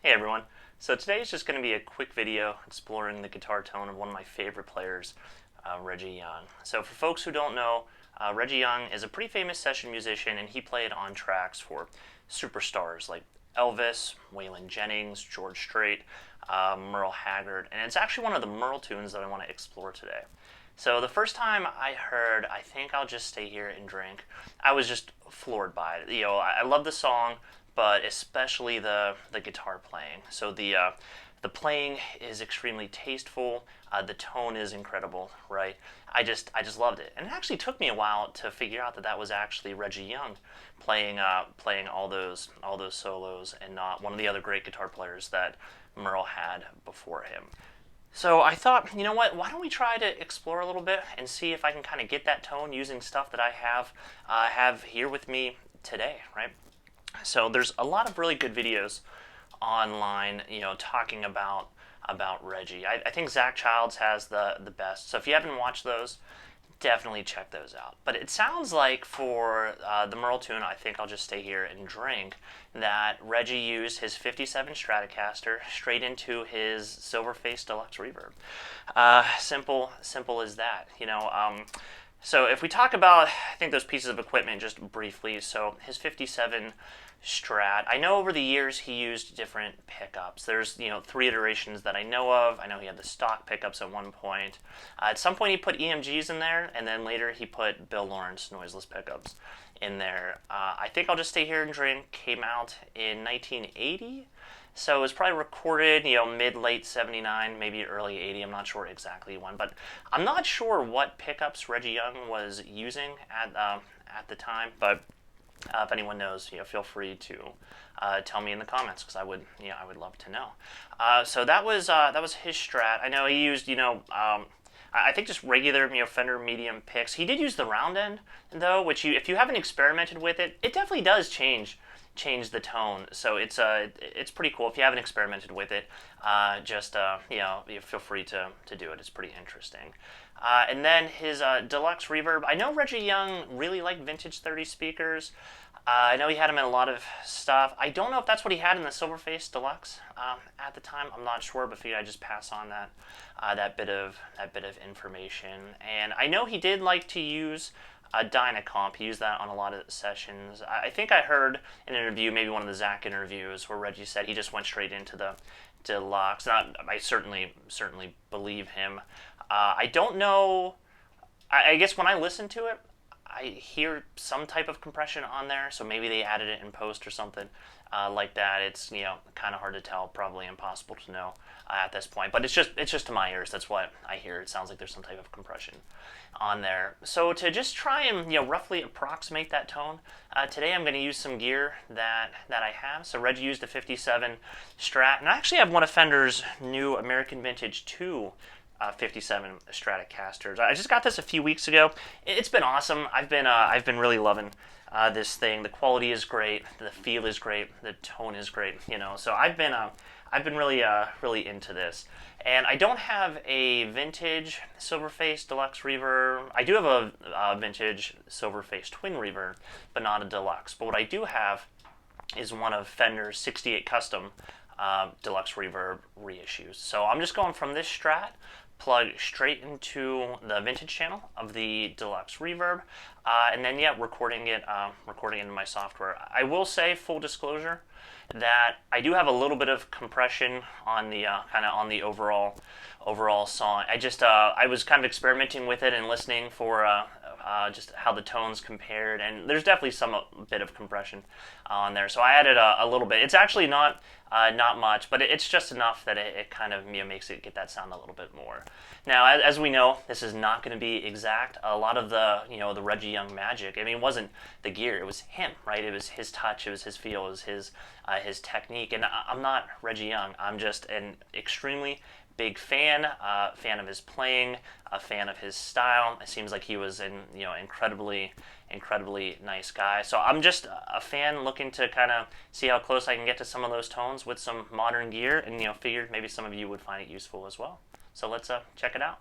Hey everyone. So today is just going to be a quick video exploring the guitar tone of one of my favorite players, Reggie Young. So for folks who don't know, Reggie Young is a pretty famous session musician, and he played on tracks for superstars like Elvis, Waylon Jennings, George Strait, Merle Haggard, and it's actually one of the Merle tunes that I want to explore today. So the first time I heard "I Think I'll Just Stay Here and Drink," I was just floored by it. I love the song, but especially the guitar playing. So the playing is extremely tasteful. The tone is incredible, right? I just loved it, and it actually took me a while to figure out that that was actually Reggie Young playing all those solos, and not one of the other great guitar players that Merle had before him. So I thought, you know what? Why don't we try to explore a little bit and see if I can kind of get that tone using stuff that I have here with me today, right? So there's a lot of really good videos online, talking about Reggie. I think Zach Childs has the best. So if you haven't watched those, definitely check those out. But it sounds like for the Merle tune, "I Think I'll Just Stay Here and Drink," that Reggie used his '57 Stratocaster straight into his Silverface Deluxe Reverb. Simple as that. So if we talk about, I think, those pieces of equipment just briefly. So his '57 Strat, I know over the years he used different pickups. There's three iterations that I know of. I know he had the stock pickups at one point. At some point he put EMGs in there, and then later he put Bill Lawrence noiseless pickups in there. I Think I'll Just Stay Here and Drink came out in 1980. So it was probably recorded, mid-late 79, maybe early 80. I'm not sure exactly when, but I'm not sure what pickups Reggie Young was using at the time. But if anyone knows, feel free to tell me in the comments, because I would love to know. So that was his Strat. I know he used, I think just regular, Fender medium picks. He did use the round end though, which if you haven't experimented with it, it definitely does change the tone. So it's pretty cool. If you haven't experimented with it, just you feel free to do it. It's pretty interesting. And then his Deluxe Reverb. I know Reggie Young really liked vintage 30 speakers. I know he had them in a lot of stuff. I don't know if that's what he had in the Silverface Deluxe at the time. I'm not sure, but figured I'd just pass on that bit of information. And I know he did like to use a Dynacomp. He used that on a lot of sessions. I think I heard in an interview, maybe one of the Zach interviews, where Reggie said he just went straight into the Deluxe. And I certainly believe him. I don't know. I guess when I listen to it, I hear some type of compression on there, so maybe they added it in post or something like that. It's kind of hard to tell, probably impossible to know at this point. But it's just to my ears. That's what I hear. It sounds like there's some type of compression on there. So to just try and roughly approximate that tone, today I'm going to use some gear that I have. So Reggie used a '57 Strat, and I actually have one of Fender's new American Vintage 2 '57 Stratocasters. I just got this a few weeks ago. It's been awesome. I've been really loving this thing. The quality is great. The feel is great. The tone is great. So I've been really into this. And I don't have a vintage Silverface Deluxe Reverb. I do have a vintage Silverface Twin Reverb, but not a Deluxe. But what I do have is one of Fender's '68 Custom Deluxe Reverb reissues. So I'm just going from this Strat, plug straight into the vintage channel of the Deluxe Reverb, and then recording it into my software. I will say, full disclosure, that I do have a little bit of compression on the on the overall song. I was kind of experimenting with it and listening for just how the tones compared, and there's definitely some bit of compression on there. So I added a little bit. It's actually not much, but it's just enough that it kind of makes it get that sound a little bit more. Now, as we know, this is not going to be exact. A lot of the the Reggie Young magic, it wasn't the gear, it was him, right? It was his touch, it was his feel, it was his technique. And I'm not Reggie Young. I'm just an extremely big fan of his playing, a fan of his style. It seems like he was an incredibly nice guy. So I'm just a fan looking to kind of see how close I can get to some of those tones with some modern gear, and figured maybe some of you would find it useful as well. So let's check it out.